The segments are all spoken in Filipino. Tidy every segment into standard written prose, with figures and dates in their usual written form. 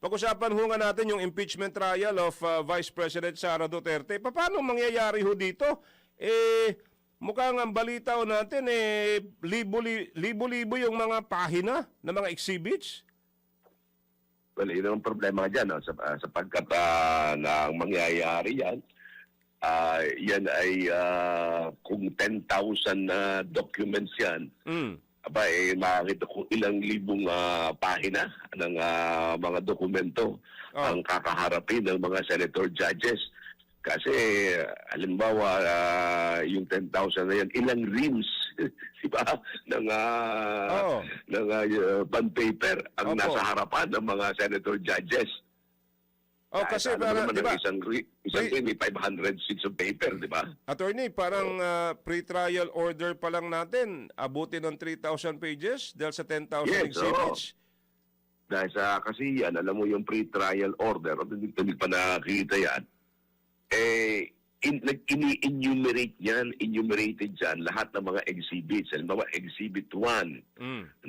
pag-usapan ho nga natin yung impeachment trial of Vice President Sara Duterte. Paano mangyayari ho dito? Mukhang ang balita ho natin, libo-libo yung mga pahina ng mga exhibits. Well, yun ang problema dyan, no? Sapagkat na ang mangyayari yan, yan ay kung 10,000 na documents yan, makikita kung ilang libong pahina ng mga dokumento ang kakaharapin ng mga senator judges. Kasi, halimbawa, yung 10,000 na yan, ilang reams, di ba, ng bond paper ang nasa harapan ng mga senator judges. Kasi para, di ba? Isang may 500 sheets of paper, di ba? Attorney, parang pre-trial order pa lang natin, abutin ng 3,000 pages dahil sa 10,000 exhibits. Dahil sa, kasi yan, alam mo yung pre-trial order, o hindi pa nakakita yan, enumerated dyan lahat ng mga exhibits. Halimbawa, Exhibit 1,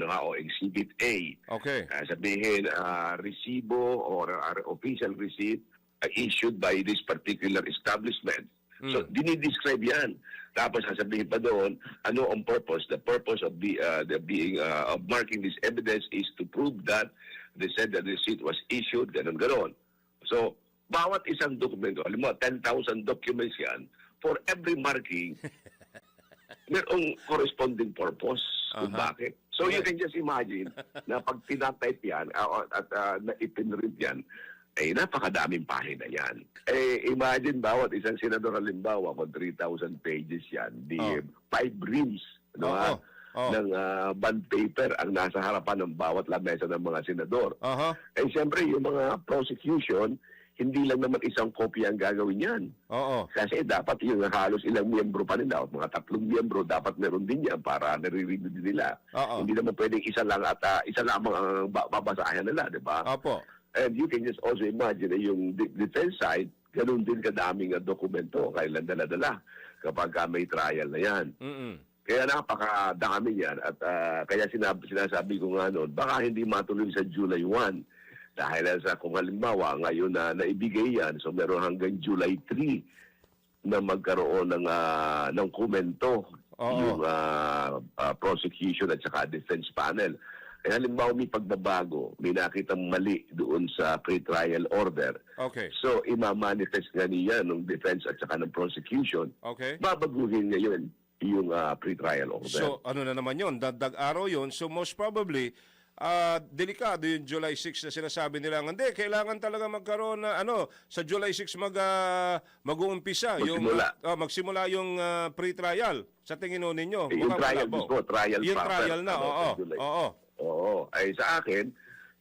o Exhibit A. Okay. Sabihin, resibo or official receipt issued by this particular establishment. So, dinidescribe yan. Tapos sasabihin pa doon, ano ang purpose? The purpose of of marking this evidence is to prove that they said that the receipt was issued, ganon. So, bawat isang dokumento, alam mo, 10,000 documents yan, for every marking, mayroong corresponding purpose kung bakit. So you can just imagine na pag tinatype yan at na-ipinrint yan, napakadaming pahina yan. Imagine bawat isang senador halimbawa kung 3,000 pages yan, di 5 reams ng bond paper ang nasa harapan ng bawat lamesa ng mga senador. Siyempre, yung mga prosecution, hindi lang naman isang kopya ang gagawin yan. Kasi dapat yung halos ilang miyembro pa nila, mga 3 miyembro, dapat meron din yan para nare-review din nila. Hindi naman pwedeng isa lang at isa lamang ang babasahin nila, di ba? And you can just also imagine yung defense side, ganun din kadaming dokumento kailan dala-dala kapag may trial na yan. Kaya napakadami yan at kaya sinasabi ko nga noon, baka hindi matuloy sa July 1. Dahil sa kung halimbawa ngayon na naibigay yan, so meron hanggang July 3 na magkaroon ng komento yung prosecution at saka defense panel. Halimbawa may pagbabago, may nakitang mali doon sa pre-trial order. So imamanifest nga niya ng defense at saka ng prosecution. Babaguhin niya yun yung pre-trial order. So ano na naman yun? Dagdag araw yun. So most probably, delikado yung July 6 na sinasabi nila. Hindi, kailangan talaga magkaroon na sa July 6 mag-uumpisa magsimula yung pre-trial. Sa tingin ho ninyo? Yung trial mismo, trial yung proper. Trial na, Oo. Ay sa akin,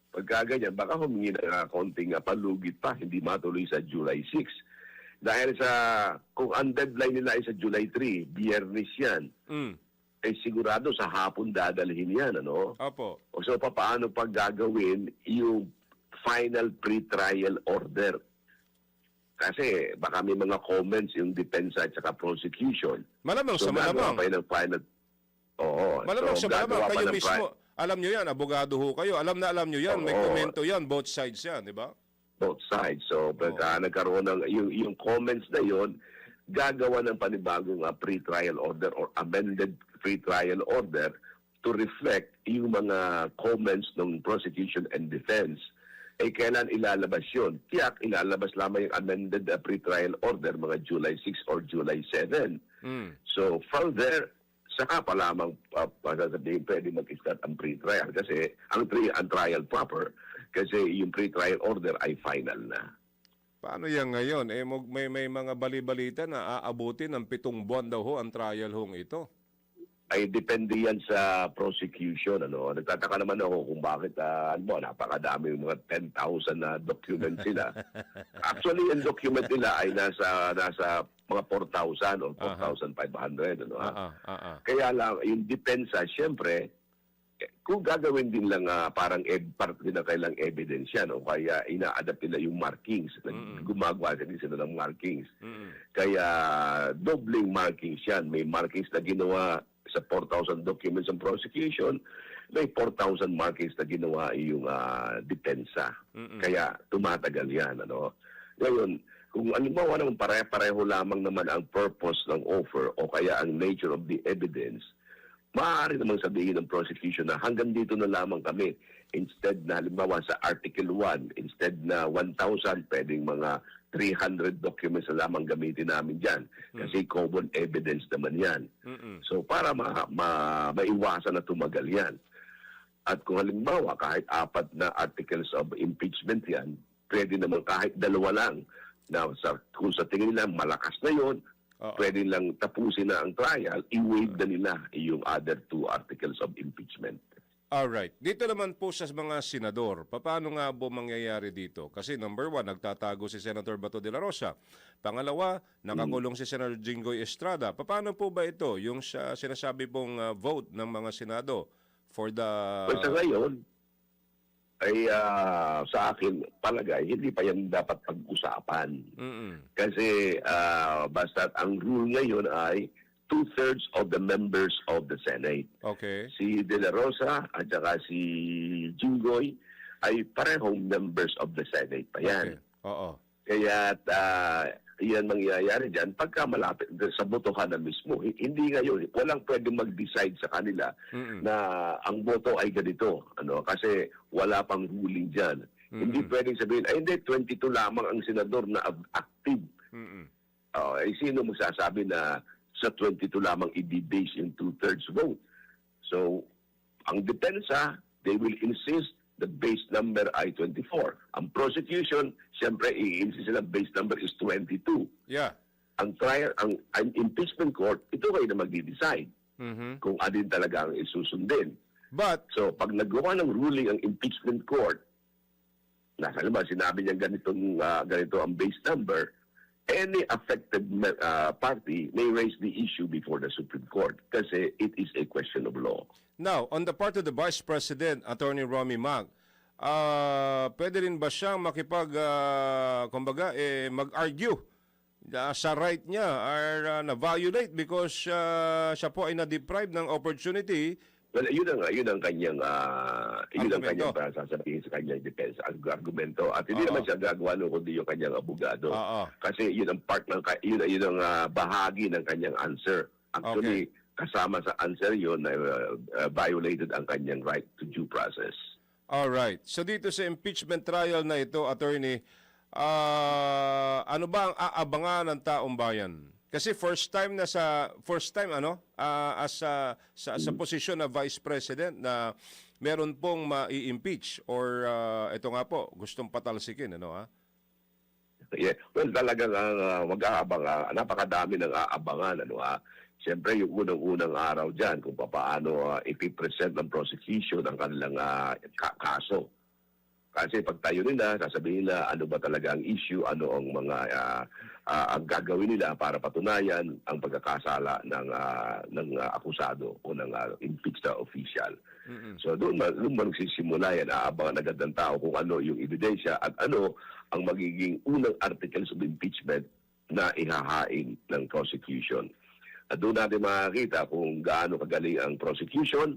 pagka ganyan, baka humingi na konting palugit pa, hindi matuloy sa July 6. Dahil kung ang deadline nila ay sa July 3, Biyernes yan, sigurado sa hapon dadalhin yan, So, paano pag gagawin yung final pre-trial order? Kasi baka may mga comments yung defense at saka prosecution. Malamang sa malamang. Malamang sa malamang. Kayo mismo, alam nyo yan, abogado ho kayo. Alam nyo yan, may komento yan, both sides yan, di ba? Both sides. So, pagka nagkaroon ng yung comments na yon, gagawa ng panibagong pre-trial order or amended pre-trial order to reflect yung mga comments ng prosecution and defense. Kailan ilalabas yun? Tiyak, ilalabas lamang yung amended pre-trial order mga July 6 or July 7. So, from there, saka pa lamang sasabihin pwede mag-start ang pre-trial kasi ang trial proper kasi yung pre-trial order ay final na. Paano yan ngayon? May mga bali-balita na aabutin ng 7 buwan daw ho ang trial hong ito. Ay depende yan sa prosecution. Nagtataka naman ako kung bakit napakadami yung mga 10,000 na documents sila. Actually, yung document nila ay nasa mga 4,000 o 4,500. Kaya lang, yung depensa, siyempre, kung gagawin din lang parang part din na kailang evidence yan o kaya ina-adapt nila yung markings. Gumagawa din sila ng markings. Kaya dobling markings yan. May markings na ginawa sa 4,000 documents ng prosecution. may 4,000 markings na ginawa yung depensa. Kaya tumatagal yan. Ano? Ngayon, kung alimbawa naman pare-pareho lamang naman ang purpose ng offer o kaya ang nature of the evidence, maaari namang sabihin ng prosecution na hanggang dito na lamang kami. Instead na halimbawa sa Article 1, instead na 1,000, pwedeng mga 300 documents na lamang gamitin namin dyan. Kasi common evidence naman yan. So para maiwasan na tumagal yan. At kung halimbawa kahit 4 na articles of impeachment yan, pwede naman kahit 2 lang. Now, kung sa tingin nila malakas na yon, pwede lang tapusin na ang trial, i-waive na nila yung other 2 articles of impeachment. Alright. Dito naman po sa mga senador, paano nga po mangyayari dito? Kasi number 1, nagtatago si Senator Bato de la Rosa. Pangalawa, nakakulong si Senator Jinggoy Estrada. Paano po ba ito, yung sinasabi pong vote ng mga senado for the... Well, sa ngayon, ay sa akin palagay, hindi pa yan dapat pag-usapan. Kasi basta ang rule ngayon ay 2/3 of the members of the Senate. Okay. Si De La Rosa at saka si Jinggoy ay parehong members of the Senate pa yan. Okay. Oo. Kaya yan mangyayari dyan pagka malapit sa botohan na mismo. Hindi ngayon, walang pwedeng mag-decide sa kanila na ang boto ay ganito. Ano? Kasi wala pang ruling dyan. Hindi pwedeng sabihin, ay hindi, 22 lamang ang senador na active. Ay sino magsasabi na sa 22 lamang i-base yung 2/3 vote? So, ang depensa, they will insist the base number ay 24. Ang prosecution, siyempre, i-insist sila base number is 22. Yeah. Ang trial, ang impeachment court, ito kayo na magdi-decide kung alin talaga ang isusundin. But, So, pag nagawa ng ruling ang impeachment court, nasa naman, sinabi niya ganito ang base number, any affected party may raise the issue before the Supreme Court kasi it is a question of law. now, on the part of the Vice President, Attorney Romy Mac, pwede rin ba siyang kumbaga, mag-argue sa right niya or na-violate because siya po ay na-deprive ng opportunity? Well, yun ang kanyang sasabihin sa kanyang defense argumento. At hindi naman siya gagawa nun kundi yung kanyang abogado. Kasi yun ang part ng yun ang bahagi ng kanyang answer. Actually, kasama sa answer yun na violated ang kanyang right to due process. All right. So dito sa impeachment trial na ito, attorney, ano ba ang aabangan ng taong bayan? Kasi first time sa posisyon na Vice President na meron pong ma-impeach or ito nga po, gustong patalsikin, Yeah. Well, talagang mag-aabang, napakadami ng aabangan, Siyempre, yung unang-unang araw dyan kung paano ipipresent ng prosecution ang kanilang kaso. Kasi pag tayo nila, sasabihin nila ano ba talaga ang issue, ano ang mga ang gagawin nila para patunayan ang pagkakasala ng akusado o ng impeached official. So doon magsisimula yan, aabangan agad ng tao kung ano yung ebidensya at ano ang magiging unang articles of impeachment na ihahain ng prosecution. At doon natin makakita kung gaano kagaling ang prosecution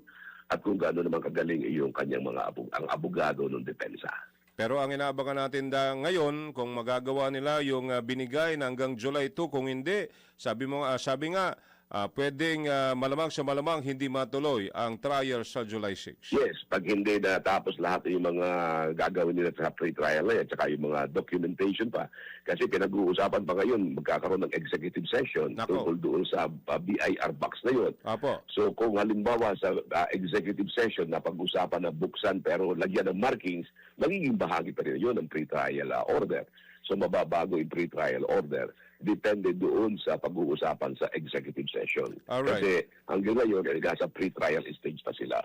at kung gaano naman kagaling yung kanyang ang abogado ng depensa. Pero ang inaabangan natin ngayon, kung magagawa nila yung binigay na hanggang July 2, kung hindi, sabi nga, pwedeng malamang sa malamang hindi matuloy ang trial sa July 6. Yes, pag hindi natapos lahat yung mga gagawin nila sa pre-trial na yan, tsaka yung mga documentation pa. Kasi pinag-uusapan pa ngayon, magkakaroon ng executive session tungkol doon sa BIR box na yun. Apo. So kung halimbawa sa executive session na pag-usapan na buksan pero lagyan ng markings, magiging bahagi pa rin yun ng pre-trial order. So mababago yung pre-trial order. Depende doon sa pag-uusapan sa executive session. Alright. Kasi hanggang ngayon, nasa pre-trial stage pa sila.